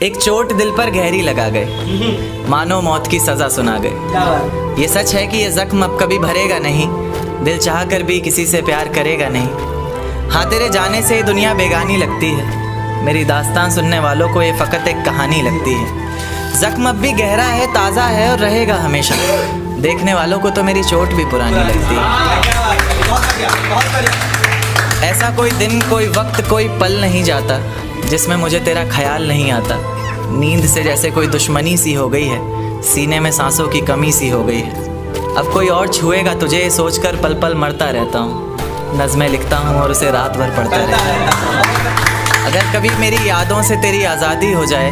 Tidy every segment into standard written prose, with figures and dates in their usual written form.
एक चोट दिल पर गहरी लगा गए, मानो मौत की सजा सुना गए। ये सच है कि ये जख्म अब कभी भरेगा नहीं, दिल चाह कर भी किसी से प्यार करेगा नहीं। हाँ, तेरे जाने से ये दुनिया बेगानी लगती है, मेरी दास्तान सुनने वालों को ये फ़कत एक कहानी लगती है। जख्म अब भी गहरा है, ताज़ा है और रहेगा हमेशा, देखने वालों को तो मेरी चोट भी पुरानी लगती है। ऐसा कोई दिन, कोई वक्त, कोई पल नहीं जाता जिसमें मुझे तेरा ख्याल नहीं आता। नींद से जैसे कोई दुश्मनी सी हो गई है, सीने में सांसों की कमी सी हो गई है। अब कोई और छुएगा तुझे सोचकर पल पल मरता रहता हूँ। नज़में लिखता हूँ और उसे रात भर पढ़ता रहता हूँ। अगर कभी मेरी यादों से तेरी आज़ादी हो जाए,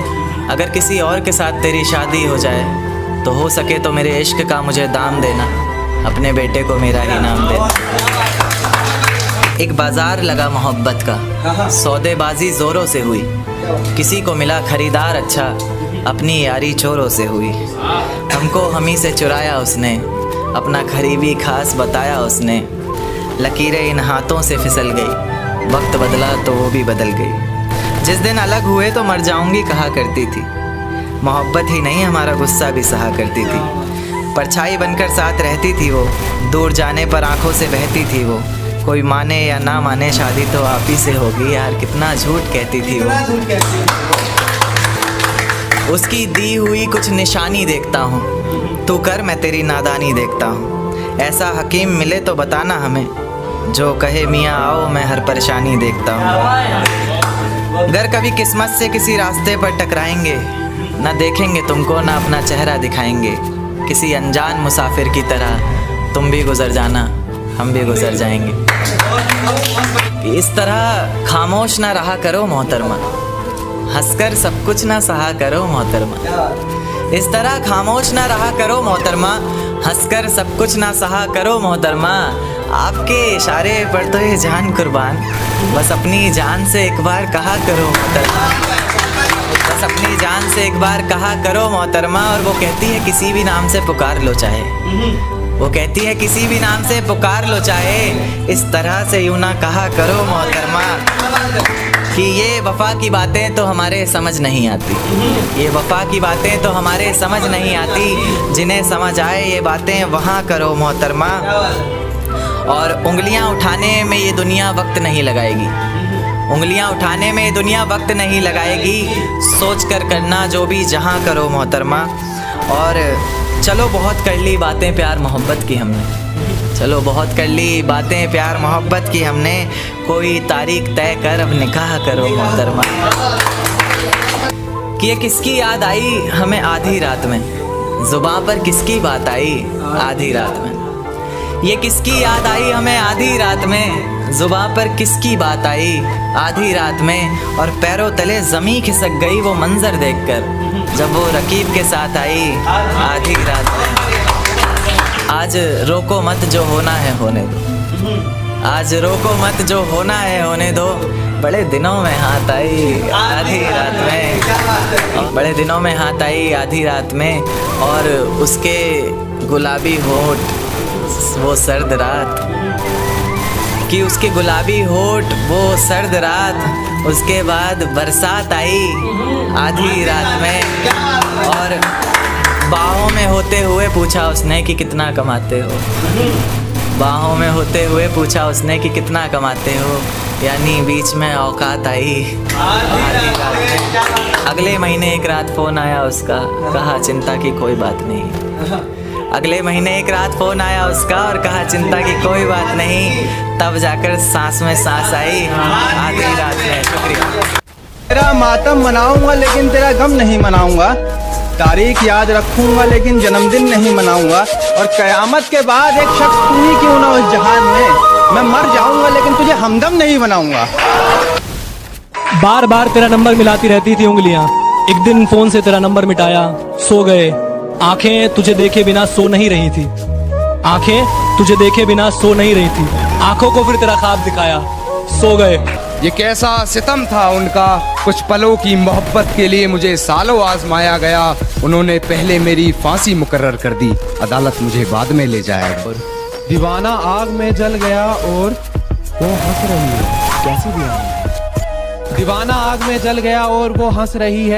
अगर किसी और के साथ तेरी शादी हो जाए, तो हो सके तो मेरे इश्क का मुझे दाम देना, अपने बेटे को मेरा ही नाम देना। एक बाजार लगा मोहब्बत का, सौदेबाजी ज़ोरों से हुई, किसी को मिला खरीदार अच्छा, अपनी यारी चोरों से हुई। हमको हमी से चुराया उसने, अपना करीबी खास बताया उसने। लकीरें इन हाथों से फिसल गई, वक्त बदला तो वो भी बदल गई। जिस दिन अलग हुए तो मर जाऊंगी कहा करती थी, मोहब्बत ही नहीं हमारा गुस्सा भी सहा करती थी। परछाई बनकर साथ रहती थी वो, दूर जाने पर आंखों से बहती थी वो। कोई माने या ना माने शादी तो आप ही से होगी, यार कितना झूठ कहती थी वो। उसकी दी हुई कुछ निशानी देखता हूँ, तू कर मैं तेरी नादानी देखता हूँ। ऐसा हकीम मिले तो बताना हमें, जो कहे मियाँ आओ मैं हर परेशानी देखता हूँ। अगर कभी किस्मत से किसी रास्ते पर टकराएंगे, ना देखेंगे तुमको ना अपना चेहरा दिखाएंगे। किसी अनजान मुसाफिर की तरह तुम भी गुजर जाना, हम भी गुजर जाएंगे। इस तरह खामोश ना रहा करो मोहतरमा, हंसकर सब कुछ ना सहा करो मोहतरमा। इस तरह खामोश ना रहा करो मोहतरमा, हंसकर सब कुछ ना सहा करो मोहतरमा। आपके इशारे पर तो ये जान कुर्बान, बस अपनी जान से एक बार कहा करो मोहतरमा। बस अपनी जान से एक बार कहा करो मोहतरमा। और वो कहती है किसी भी नाम से पुकार लो चाहे, वो कहती है किसी भी नाम से पुकार लो चाहे, इस तरह से यूं ना कहा करो मोहतरमा। कि ये वफा की बातें तो हमारे समझ नहीं आती, ये वफा की बातें तो हमारे समझ नहीं आती। जिन्हें समझ आए ये बातें वहाँ करो मोहतरमा। और उंगलियाँ उठाने में ये दुनिया वक्त नहीं लगाएगी, उंगलियाँ उठाने में ये दुनिया वक्त नहीं लगाएगी। सोच कर करना जो भी जहाँ करो मोहतरमा। और चलो बहुत कर ली बातें प्यार मोहब्बत की हमने, चलो बहुत कर ली बातें प्यार मोहब्बत की हमने। कोई तारीख तय कर अब निकाह करो मोहतरमा। कि ये किसकी याद आई हमें आधी रात में, जुबां पर किसकी बात आई आधी रात में। ये किसकी याद आई हमें आधी रात में, जुबां पर किसकी बात आई आधी रात में। और पैरों तले ज़मीं खिसक गई वो मंजर देखकर, जब वो रकीब के साथ आई आधी रात में। आज रोको मत जो होना है होने दो, आज रोको मत जो होना है होने दो। बड़े दिनों में हाथ आई आधी रात में, बड़े दिनों में हाथ आई आधी रात में। और उसके गुलाबी होठ वो सर्द रात, कि उसके गुलाबी होठ वो सर्द रात। उसके बाद बरसात आई आधी रात में। और बाहों में होते हुए पूछा उसने कि कितना कमाते हो, बाहों में होते हुए पूछा उसने कि कितना कमाते हो। यानी बीच में औकात आई आधी रात में। अगले महीने एक रात फ़ोन आया उसका, कहा चिंता की कोई बात नहीं। अगले महीने एक रात फ़ोन आया उसका और कहा चिंता की कोई बात नहीं। तब जाकर सांस में सांस आई आधी रात में। शुक्रिया। तेरा मातम मनाऊंगा लेकिन तेरा गम नहीं मनाऊंगा, तारीख याद रखूंगा लेकिन जन्मदिन नहीं मनाऊंगा। और कयामत के बाद एक शख्स तू ही क्यों ना उस जहान में, मैं मर जाऊंगा लेकिन तुझे हमदम नहीं बनाऊंगा। बार बार तेरा नंबर मिलाती रहती थी उंगलियां, एक दिन फोन से तेरा नंबर मिटाया, सो गए। आंखें तुझे देखे बिना सो नहीं रही थी, आंखें तुझे देखे बिना सो नहीं रही थी। आंखों को फिर तेरा ख्वाब दिखाया, सो गए। ये कैसा सितम था उनका, कुछ पलों की मोहब्बत के लिए मुझे सालों आजमाया गया। उन्होंने पहले मेरी फांसी मुकर्रर कर दी, अदालत मुझे बाद में ले जाएगा। दीवाना आग में जल गया और वो हंस रही है। कैसी दीवाना? दीवाना आग में जल गया और वो हंस रही है।